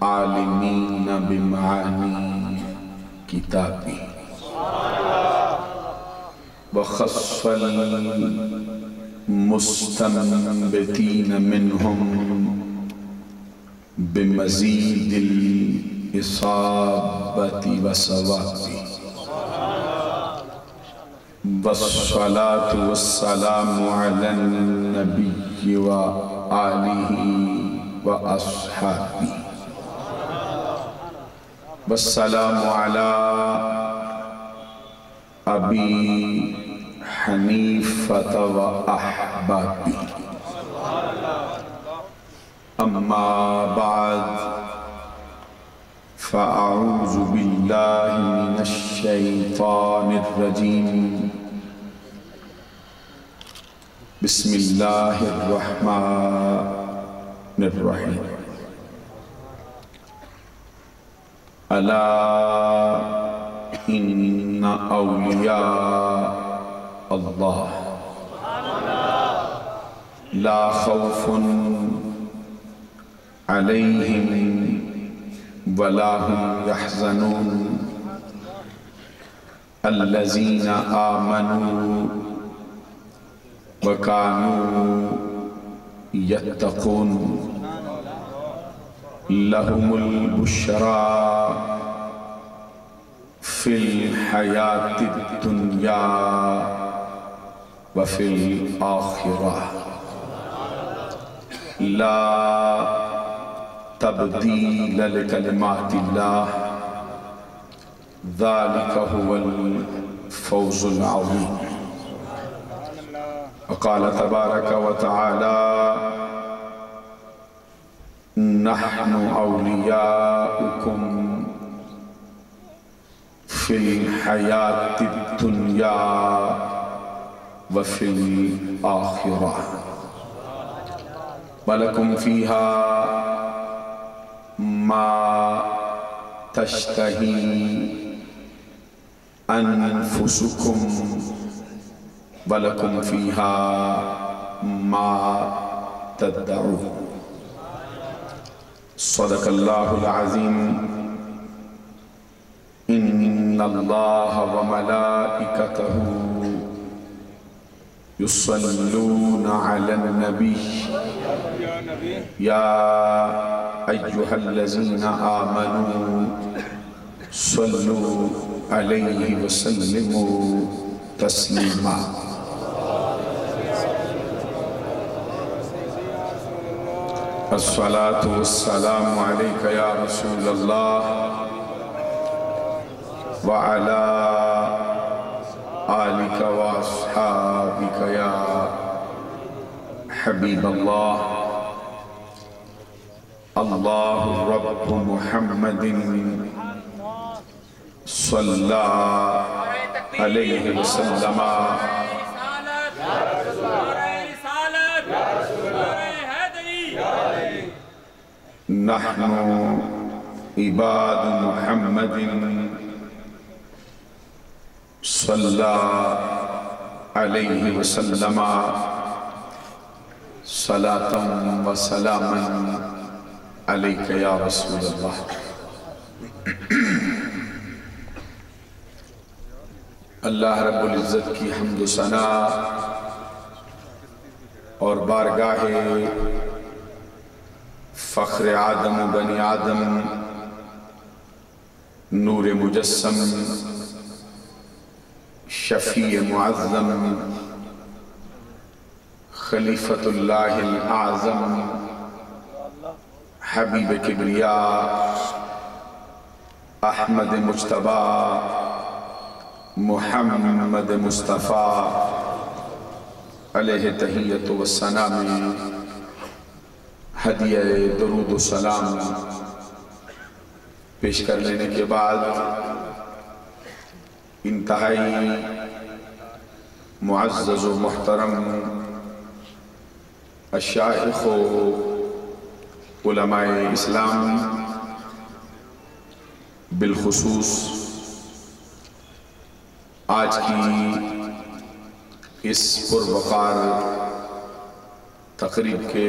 عالمین بمعانی کتابی وخص المستنبتین منہم بمزید الإصابة والصواب والصلاة والسلام على النبي وآله وأصحابه والسلام على أبي حنيفة وأحبابه أما بعد فأعوذ بالله من الشيطان الرجيم بسم الله الرحمن الرحيم ألا إن أولياء الله لا خوف عليهم ولا هم يحزنون الذين آمنوا وكانوا يتقون لهم البشرى في الحياة الدنيا وفي الآخرة لا تبديل لكلمات الله ذلك هو الفوز العظيم وقال تبارك وتعالى نحن أولياؤكم في الحياة الدنيا وفي الآخرة ولكم فيها ما تشتهي أنفسكم ولكم فيها ما تدعون صدق الله العظيم إن الله وملائكته يصلون على النبي يا أيها الذين آمنوا صلوا عليه وسلموا تسليما الصلاة والسلام عليك يا رسول الله وعلى آلك وأصحابك يا حبيب الله الله رب محمد صلى عليه وسلم نحن عباد محمد صلى عليه وسلم صلاة وسلاما عليك يا رسول الله اللہ رب العزت کی حمد و ثنا اور بارگاہ فخر آدم و بنی آدم نور مجسم شفیع معظم خلیفۃ اللہ الاعظم حبیب کبریاء احمد مجتبی محمد مصطفیٰ علیہ تحیت و ثنا میں ہدیہ درود و سلام پیش کر لینے کے بعد انتہائی معزز و محترم الشائخ و علماء اسلام بالخصوص آج کی اس پروقار تقریب کے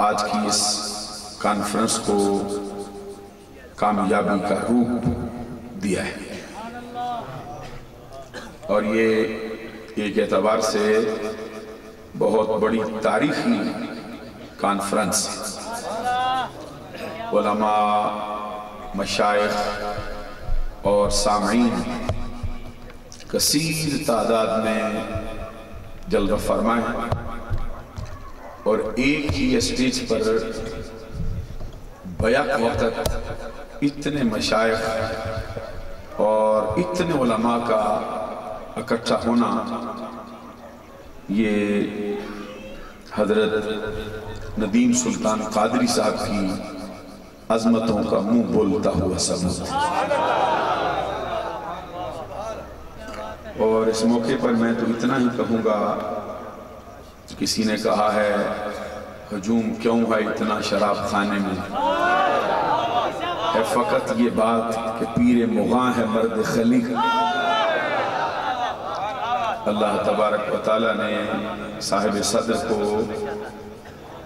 آج کی اس کانفرنس کو کامیابی کا روپ دیا ہے، اور یہ ایک اعتبار سے بہت بڑی تاریخی کانفرنس ہے۔ علماء، مشائخ اور سامعین کثیر تعداد میں جلوہ فرمائے، اور ایک ہی اسٹیج پر بیک وقت اتنے مشائخ اور اتنے علماء کا اکٹھا ہونا، یہ حضرت ندیم سلطان قادری صاحب کی عظمتوں کا منہ بولتا ہوا ثبوت ہے۔ اور اس موقع پر میں تو اتنا ہی کہوں گا، کسی نے کہا ہے ہجوم کیوں ہے اتنا شراب خانے میں، ہے فقط یہ بات کہ پیر مغاں ہے مرد خلیق۔ اللہ تبارک و تعالیٰ نے صاحب صدر کو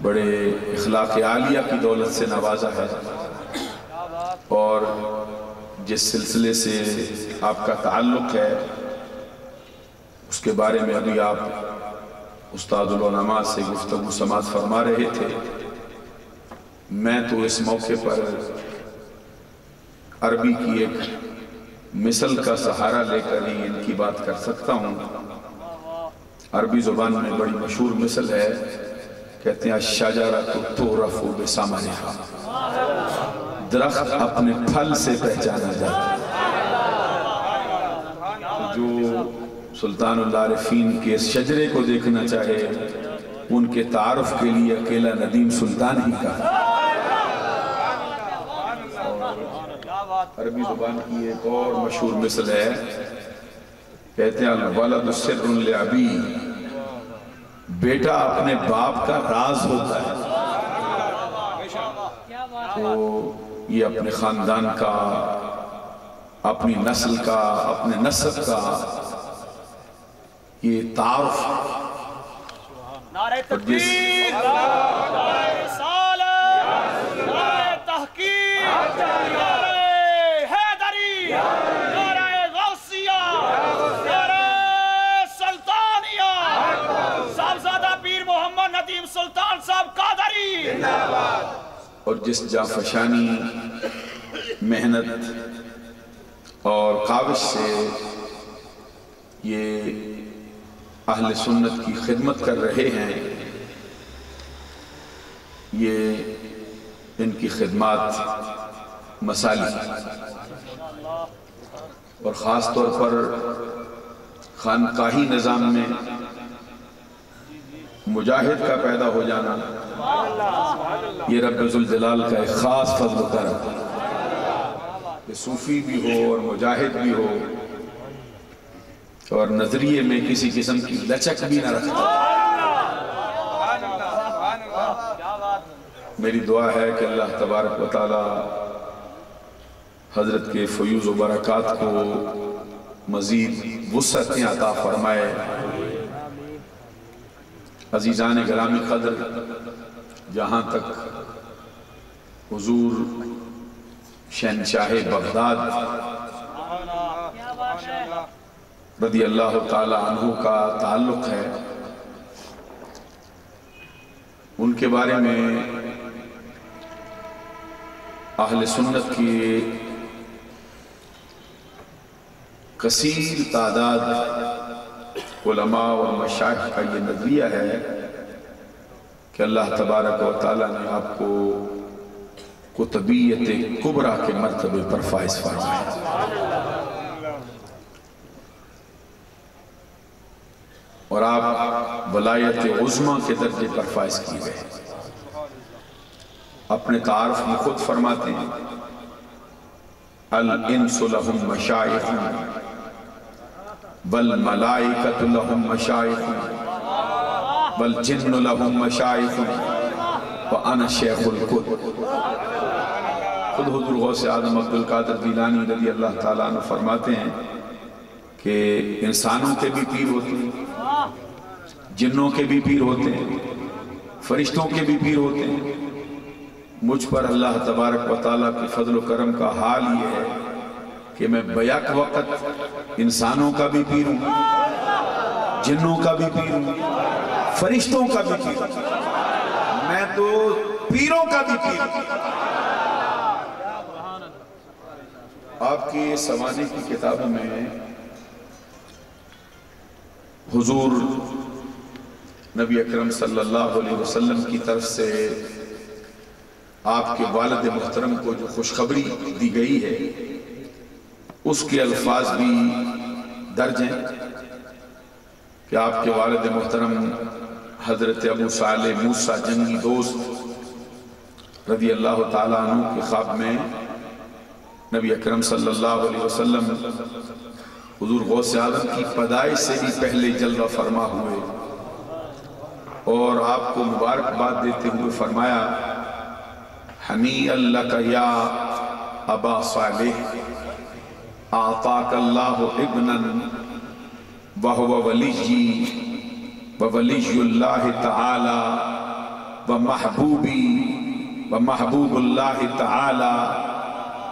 بڑے اخلاق عالیہ کی دولت سے نوازا ہے، اور جس سلسلے سے آپ کا تعلق ہے اس کے بارے میں ابھی آپ استاد العلماء سے گفتگو سماعت فرما رہے تھے۔ میں تو اس موقع پر عربی کی ایک مثل کا سہارا لے کر ہی ان کی بات کر سکتا ہوں۔ عربی زبان میں بڑی مشہور مثل ہے، کہتے ہیں الشجرۃ تعرف بثمرھا، درخت اپنے پھل سے پہچانا جاتا ہے۔ جو سلطان العارفین کے اس شجرے کو دیکھنا چاہے، ان کے تعارف کے لیے اکیلا ندیم سلطان ہی کا۔ عربی زبان کی ایک اور مشہور مثل ہے، کہتے ہیں الولد سر لابیہ، بیٹا اپنے باپ کا راز ہوتا ہے۔ تو یہ اپنے خاندان کا، اپنی نسل کا، اپنے نسب کا یہ تعارف، نعرہ تکبیر، نعرہ رسالت، نعرہ تحقیق، نعرہ حیدری، نعرہ غوثیہ، نعرہ سلطانیہ، صاحبزادہ پیر محمد ندیم سلطان صاحب قادری۔ اور جس جانفشانی، محنت اور کاوش سے یہ اہل سنت کی خدمت کر رہے ہیں، یہ ان کی خدمات مثالی، اور خاص طور پر خانقاہی نظام میں مجاہد کا پیدا ہو جانا، یہ رب ذوالجلال کا ایک خاص فضل و کرم ہے کہ صوفی بھی ہو اور مجاہد بھی ہو، اور نظریے میں کسی قسم کی لچک بھی نہ رکھتا۔ میری دعا ہے کہ اللہ تبارک و تعالی حضرت کے فیوز و برکات کو مزید وسعتیں عطا فرمائے۔ عزیزان گرامی قدر، جہاں تک حضور شہنشاہ بغداد رضی اللہ تعالی عنہ کا تعلق ہے، ان کے بارے میں اہل سنت کی کثیر تعداد علماء اور مشائخ کا یہ نظریہ ہے کہ اللہ تبارک و تعالی نے آپ کو قطبیت کبریٰ کے مرتبے پر فائز فرمایا، اور آپ ولایت عظمیٰ کے درجے پر فائز کی گئے۔ اپنے تعارف میں خود فرماتے ہیں الانس لہم مشائخ والملائکۃ لہم مشائخ والجن لہم مشائخ وانا شیخ القطب۔ خود حضور غوث اعظم عبدالقادر جیلانی رضی اللہ تعالیٰ عنہ فرماتے ہیں کہ انسانوں کے بھی پیر ہوتے ہیں، جنوں کے بھی پیر ہوتے ہیں، فرشتوں کے بھی پیر ہوتے ہیں. مجھ پر اللہ تبارک و تعالیٰ کی فضل و کرم کا حال یہ ہے کہ میں بیک وقت انسانوں کا بھی پیر ہوں، جنوں کا بھی پیر ہوں، فرشتوں کا بھی پیر ہوں. میں تو پیروں کا بھی پیر ہوں. آپ کی سوانی کی کتابوں میں حضور نبی اکرم صلی اللہ علیہ وسلم کی طرف سے آپ کے والد محترم کو جو خوشخبری دی گئی ہے اس کے الفاظ بھی درج ہیں کہ آپ کے والد محترم حضرت ابو صالح موسیٰ جنگی دوست رضی اللہ تعالیٰ عنہ کے خواب میں نبی اکرم صلی اللہ علیہ وسلم حضور غوث اعظم کی پیدائش سے بھی پہلے جلوہ فرما ہوئے اور آپ کو مبارکباد دیتے ہوئے فرمایا حنیئا لک یا ابا صالح اعطاک اللہ ابنا وہو ولی وولی اللہ تعالی ومحبوبی ومحبوب اللہ تعالی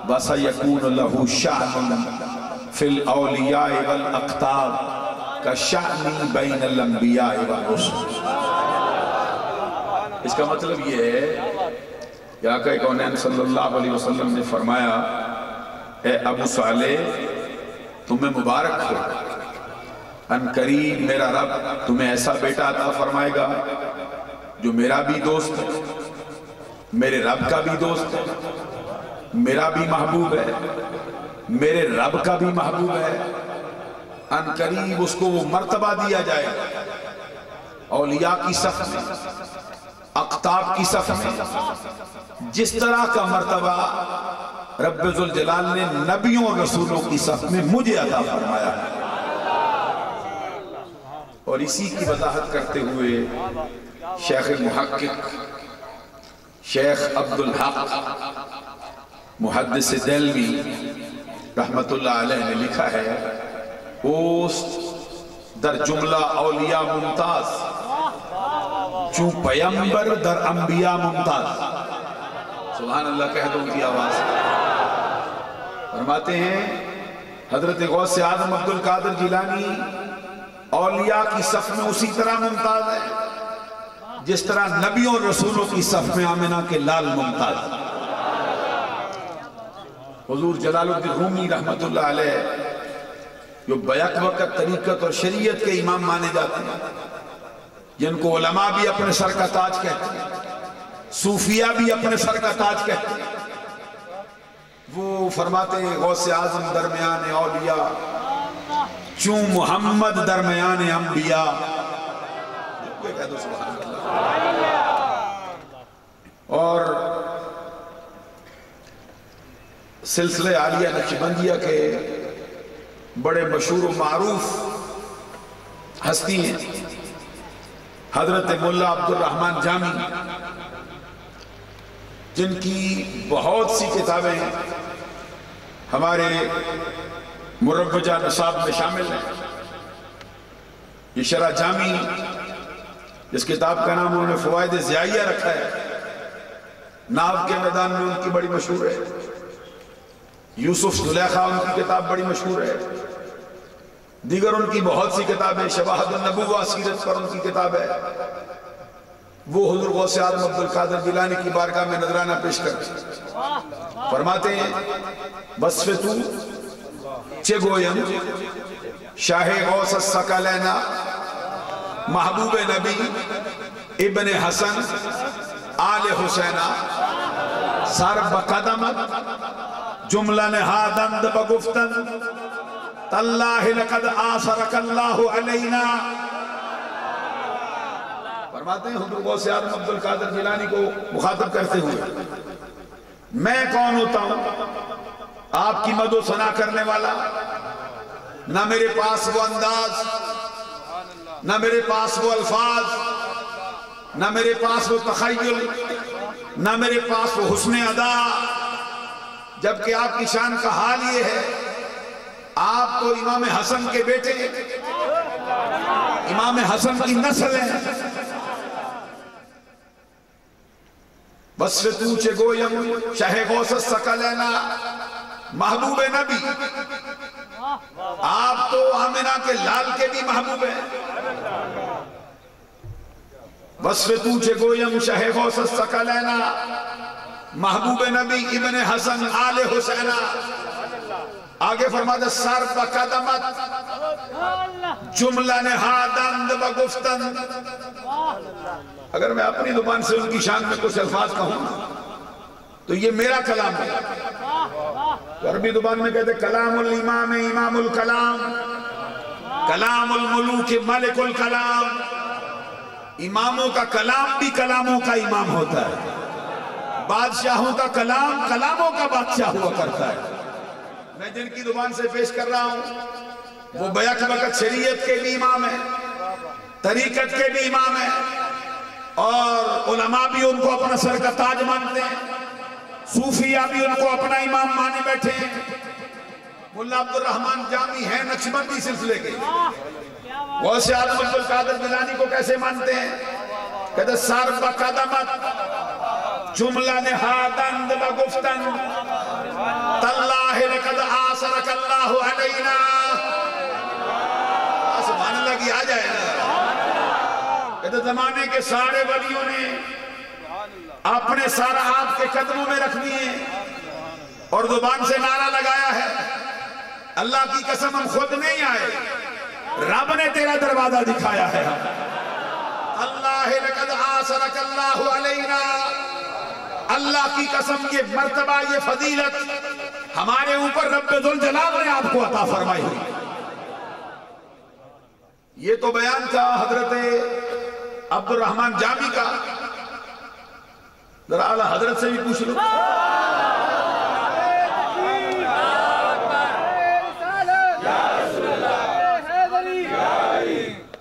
وسیکون له شأن فی الاولیاء والاقطاب کشأنی بین الانبیاء والرسل. اس کا مطلب یہ ہے کہ آقا کونین صلی اللہ علیہ وسلم نے فرمایا اے ابو صالح تمہیں مبارک ہو، ان قریب میرا رب تمہیں ایسا بیٹا عطا فرمائے گا جو میرا بھی دوست ہے، میرے رب کا بھی دوست ہے، میرا بھی محبوب ہے، میرے رب کا بھی محبوب ہے. ان قریب اس کو وہ مرتبہ دیا جائے گا اولیاء کی صف میں، اقطاب کی صف میں، جس طرح کا مرتبہ رب ذوالجلال نے نبیوں اور رسولوں کی صف میں مجھے عطا فرمایا ہے. اور اسی کی وضاحت کرتے ہوئے شیخ محقق شیخ عبدالحق محدث دہلوی رحمت اللہ علیہ نے لکھا ہے اوست در جملہ اولیاء ممتاز چون پیمبر در انبیاء ممتاز. سبحان اللہ کہہ دو ان کی آواز. فرماتے ہیں حضرت غوث اعظم عبد القادر جیلانی اولیاء کی صف میں اسی طرح ممتاز ہے جس طرح نبیوں اور رسولوں کی صف میں آمنہ کے لال ممتاز. حضور جلال الدین رومی رحمت اللہ علیہ جو بیک وقت طریقت اور شریعت کے امام مانے جاتے ہیں، جن کو علماء بھی اپنے سر کا تاج کہتے ہیں، صوفیہ بھی اپنے سر کا تاج کہتے ہیں، وہ فرماتے ہیں غوث اعظم درمیان اولیاء چون محمد درمیان انبیاء. اور سلسلہ عالیہ نقشبندیہ کے بڑے مشہور و معروف ہستی ہیں حضرت مولا عبد الرحمن جامی، جن کی بہت سی کتابیں ہمارے مروجہ نصاب میں شامل ہیں. یہ شرح جامی جس کتاب کا نام انہوں نے فوائد ضیائیہ رکھا ہے، ناو کے میدان میں ان کی بڑی مشہور ہے. یوسف زلیخا ان کی کتاب بڑی مشہور ہے. دیگر ان کی بہت سی کتابیں، شواہد النبوہ سیرت پر ان کی کتاب ہے. وہ حضور غوث اعظم عبد القادر جیلانی کی بارگاہ میں نذرانہ پیش کرتے فرماتے ہیں وصفتو چے گویم شاہ غوث الثقلین محبوب نبی ابن حسن آل حسین سر بقدمت جملہ نہادند بگفتن تاللہ لقد آثرک اللہ علینا. فرماتے ہیں حضور غوث اعظم عبد القادر جیلانی کو مخاطب کرتے ہوئے میں کون ہوتا ہوں آپ کی مد و ثنا کرنے والا؟ نہ میرے پاس وہ انداز، نہ میرے پاس وہ الفاظ، نہ میرے پاس وہ تخیل، نہ میرے پاس وہ حسن ادا، جبکہ آپ کی شان کا حال یہ ہے آپ تو امام حسن کے بیٹے، امام حسن کی نسل ہیں. وصفتو چے گویم شہ غوث سکلینا محبوب نبی، آپ تو آمنہ کے لال کے بھی محبوب ہیں۔ وصفتو چے گویم شہ غوث سکلینا محبوب نبی ابن حسن آل حسینہ۔ آگے فرماتا سر بقدمت جملہ نہادند بگفتن۔ اگر میں اپنی زبان سے ان کی شان میں کچھ الفاظ کہوں تو یہ میرا کلام ہے۔ عربی زبان میں کہتے کلام الامام امام الکلام، کلام الملوک ملک الکلام۔ اماموں کا کلام بھی کلاموں کا امام ہوتا ہے، بادشاہوں کا کلام کلاموں کا بادشاہ ہوا کرتا ہے۔ میں جن کی زبان سے پیش کر رہا ہوں وہ بیک وقت شریعت کے بھی امام ہیں، طریقت کے بھی امام ہیں، اور علماء بھی ان کو اپنا سر کا تاج مانتے ہیں، صوفیہ بھی ان کو اپنا امام مانے بیٹھے ہیں۔ ملا عبد الرحمن جامی ہیں نقشبندی سلسلے کے، غوث اعظم عبد القادر جیلانی کو کیسے مانتے ہیں؟ کہتے سر بقدمت جملہ نہادند بگفتن تاللہ لقد آثرک اللہ علینا۔ سبحان اللہ کی آ جائے نا۔ کہتے زمانے کے سارے ولیوں نے اپنے سارا آپ کے قدموں میں رکھ دیے اور زبان سے نعرہ لگایا ہے اللہ کی قسم ہم خود نہیں آئے، رب نے تیرا دروازہ دکھایا ہے۔ اللہ لقد آثرک اللہ علینا، اللہ کی قسم یہ مرتبہ یہ فضیلت ہمارے اوپر رب ذوالجلال نے آپ کو عطا فرمائی ہوئی۔ یہ تو بیان تھا حضرت عبد الرحمن جامی کا، ذرا اعلیٰ حضرت سے بھی پوچھ لو۔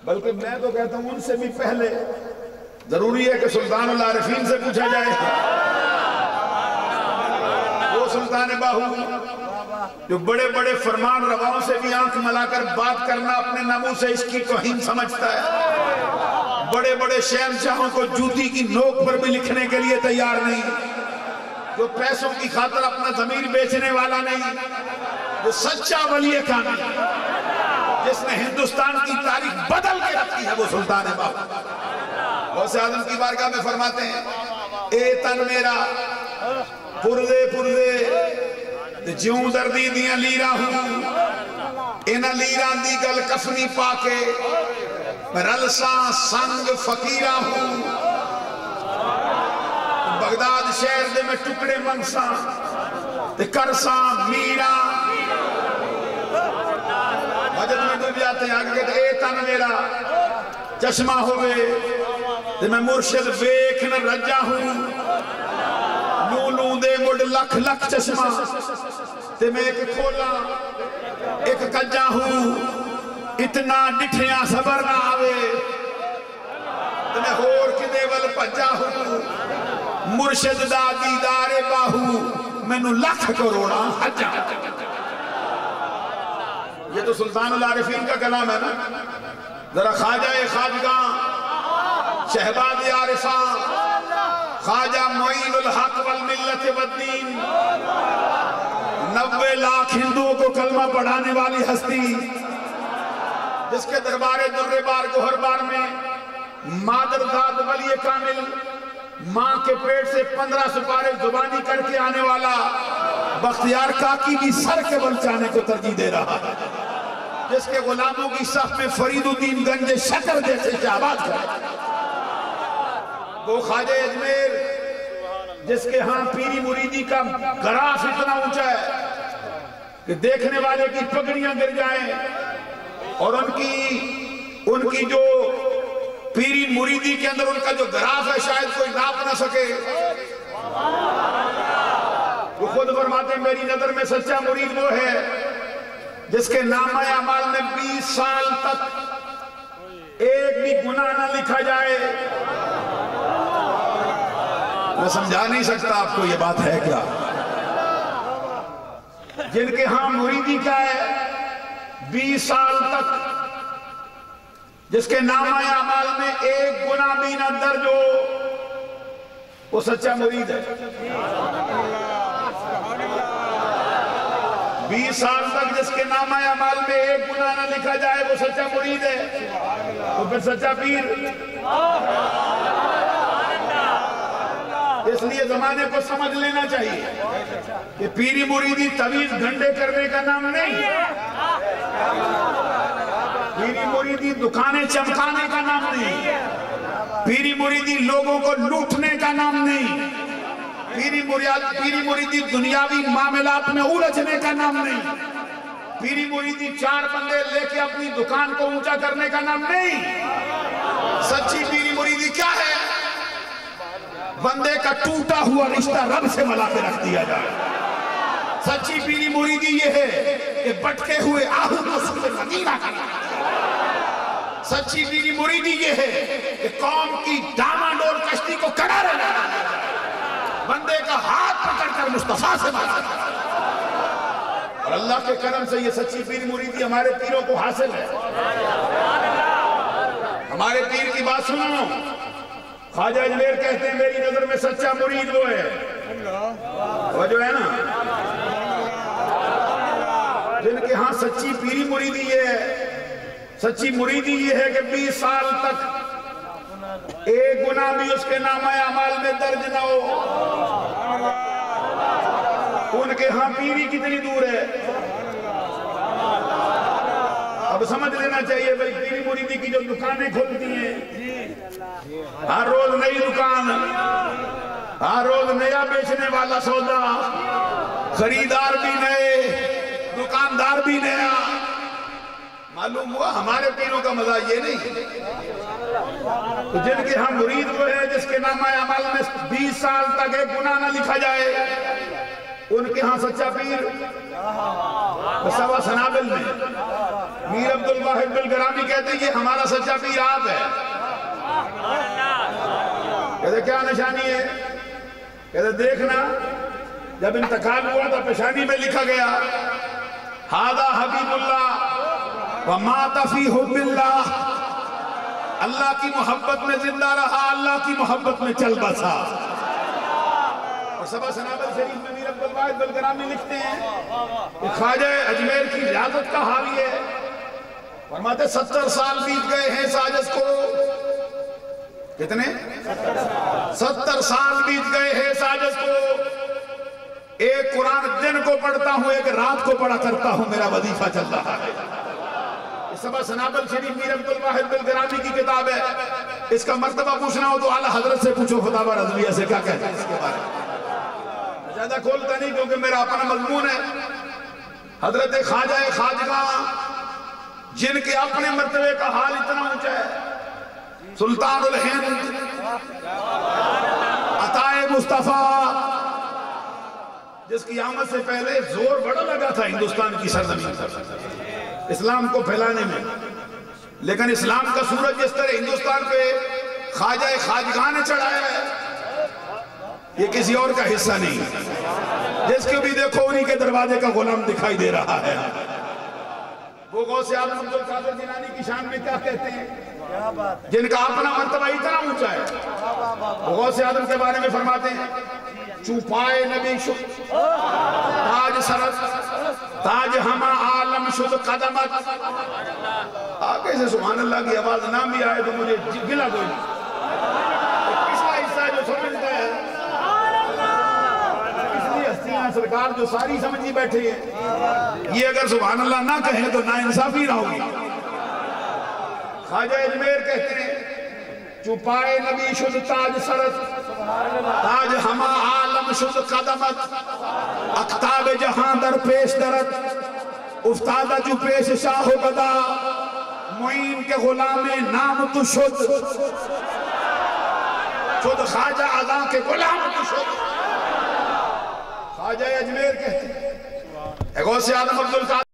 بلکہ میں تو کہتا ہوں ان سے بھی پہلے ضروری ہے کہ سلطان العارفین سے پوچھا جائے۔ وہ سلطان باہو جو بڑے بڑے فرمان رواؤں سے بھی آنکھ ملا کر بات کرنا اپنے ناموں سے اس کی توہین سمجھتا ہے، بڑے بڑے شہنشاہوں کو جوتی کی نوک پر بھی لکھنے کے لیے تیار نہیں، جو پیسوں کی خاطر اپنا ضمیر بیچنے والا نہیں، جو سچا ولی کامل جس نے ہندوستان کی تاریخ بدل کے رکھی ہے وہ سلطان باہو۔ غوث اعظم کی بارگاہ میں فرماتے ہیں اے تن میرا پردے پردے جیوں دردی دیاں لیرا ہوں، انہ لیران دی گل کفنی پاکے میں رلساں سنگ فقیرہ ہوں، بغداد شہر دے میں ٹکڑے منساں تے کرساں میرا مجد میں ڈوب جاتے ہیں۔ آگے کہتے اے تن میرا چشمہ ہوئے تے میں مرشد ویکھ نہ رجا ہوں، لولوں دے مڈ لکھ لکھ چشمہ تے میں ایک کھولا ایک کجا ہوں، اتنا ڈٹھیاں صبر نہ آوے تے میں ہور کدے ول پجا ہوں، مرشد دا دیدار باہو مینوں لکھ کروڑا حجا۔ یہ تو سلطان العارفین کا کلام ہے نا۔ ذرا خواجہ خواجگاں شہباز عارفاں خواجہ معین الحق والملت والدین، 90 لاکھ ہندوؤں کو کلمہ پڑھانے والی ہستی جس کے دربار در بار گوہر بار میں مادر ذات ولی کامل ماں کے پیٹ سے 15 سپارے زبانی کر کے آنے والا بختیار کاکی بھی سر کے بل چاہنے کو ترجیح دے رہا ہے، جس کے غلاموں کی صف میں فرید الدین گنج شکر جیسے شہباز کرے، وہ خواجہ اجمیر جس کے ہاں پیری مریدی کا گراف اتنا اونچا ہے کہ دیکھنے والے کی پگڑیاں گر جائیں، اور ان کی جو پیری مریدی کے اندر ان کا جو گراف ہے شاید کوئی ناپ نہ سکے۔ وہ خود فرماتے ہیں میری نظر میں سچا مرید وہ ہے جس کے نامہ اعمال میں 20 سال تک ایک بھی گناہ نہ لکھا جائے۔ میں سمجھا نہیں سکتا آپ کو یہ بات ہے کیا، جن کے ہاں مریدی کا ہے 20 سال تک، جس کے نامہ اعمال میں ایک گناہ بھی نہ درج ہو، وہ سچا مرید ہے۔ 20 سال تک جس کے نامہ اعمال میں ایک گناہ نہ لکھا جائے وہ سچا مرید ہے، تو پھر سچا پیر۔ اس لیے زمانے کو سمجھ لینا چاہیے کہ پیری مریدی تویز گھنڈے کرنے کا نام نہیں، پیری مریدی دکانیں چمکانے کا نام نہیں، پیری مریدی لوگوں کو لوٹنے کا نام نہیں، پیری مریدی دنیاوی معاملات میں الجھنے کا نام نہیں، پیری مریدی 4 بندے لے کے اپنی دکان کو اونچا کرنے کا نام نہیں۔ سچی پیری مریدی کیا ہے؟ بندے کا ٹوٹا ہوا رشتہ رب سے ملا کے رکھ دیا جائے۔ سچی پیری مریدی یہ ہے کہ بٹکے ہوئے آہو کو سوئے مدینہ کرنا۔ سچی پیری مریدی یہ ہے کہ قوم کی ڈاما ڈول کشتی کو کنارے لانا، بندے کا ہاتھ پکڑ کر مصطفیٰ سے ملا کرنا۔ اور اللہ کے کرم سے یہ سچی پیری مریدی ہمارے پیروں کو حاصل ہے۔ ہمارے پیر کی بات سنو، خواجہ اجمیر کہتے ہیں میری نظر میں سچا مرید وہ ہے، وہ جو ہے نا جن کے ہاں سچی پیری مریدی یہ ہے، سچی مریدی یہ ہے کہ 20 سال تک ایک گناہ بھی اس کے نامہ اعمال میں درج نہ ہو۔ ان کے ہاں پیری کتنی دور ہے؟ اب سمجھ لینا چاہیے بھائی پیری مریدی کی جو دکانیں کھلتی ہیں، ہر روز نئی دکان، ہر روز نیا بیچنے والا سودا، خریدار بھی نئے، دکاندار بھی نیا۔ معلوم ہوا ہمارے پیروں کا مزہ یہ نہیں۔ تو جن کے ہم مرید وہ ہے جس کے نامہ اعمال میں 20 سال تک ایک گناہ نہ لکھا جائے، ان کے ہاں سچا پیر سوا سنابل میں میر عبدالواحد بلگرامی کہتے ہیں یہ ہمارا سچا پیر آپ ہے۔ کہتے کیا نشانی ہے؟ کہتے دیکھنا جب انتقال ہوا تو پیشانی میں لکھا گیا ہذا حبیب اللہ ومات فی حب اللہ، اللہ کی محبت میں زندہ رہا، اللہ کی محبت میں چل بسا۔ اور سبا سنابل شریف میں میر عبدالواحد بلگرامی لکھتے ہیں کہ خواجہ اجمیر کی ریاضت کا حال یہ ہے، فرماتے 70 سال بیت گئے ہیں ساجس کو، کتنے؟ 70 سال بیت گئے ہیں ساجس کو، ایک قرآن دن کو پڑھتا ہوں ایک رات کو پڑھا کرتا ہوں، میرا وظیفہ چل رہا ہے۔ سبا سنابل شریف میر عبدالواحد بلگرامی کی کتاب ہے، اس کا مرتبہ پوچھنا ہو تو اعلیٰ حضرت سے پوچھو، فتاوی رضویہ سے کیا کہتے ہیں اس کے بارے میں۔ زیادہ کھولتا نہیں کیونکہ میرا اپنا مضمون ہے۔ حضرت خواجہ خواجگاں جن کے اپنے مرتبے کا حال اتنا اونچا ہے، سلطان الہند عطائے مصطفیٰ جس کی آمد سے پہلے زور بڑا لگا تھا ہندوستان کی سرزمین پر اسلام کو پھیلانے میں، لیکن اسلام کا سورج جس طرح ہندوستان پہ خواجہ خواجگاں نے چڑھایا ہے یہ کسی اور کا حصہ نہیں، جس کے بھی دیکھو انہی کے دروازے کا غلام دکھائی دے رہا ہے۔ وہ غوث اعظم عبدالقادر جیلانی کی شان میں کیا کہتے ہیں؟ جن کا اپنا مرتبہ اتنا اونچا ہے، وہ غوث اعظم کے بارے میں فرماتے ہیں چوپائے نبی شد تاج سرت تاج ہما عالم شد قدمت۔ آگے سے سبحان اللہ کی آواز نہ بھی آئے تو مجھے گلا کوئی نہیں، پچھلا حصہ ہے جو سمجھتا ہے، پچھلی ہستیاں سرکار جو ساری سمجھی بیٹھے ہیں، یہ اگر سبحان اللہ نہ کہیں تو نا انصافی نہ ہوگی۔ خواجہ اجمیر کہتے ہیں چوپائے نبی شد تاج سرت تاج ہما عالم شد قدمت، اقتاب جہاں در پیش درت افتادہ جو پیش شاہ و بدا، معین کے غلام نام تو شد خواجہ اعظم کے غلام تو شد۔ خواجہ اجمیر کہتے ہیں غوث اعظم عبدالقادر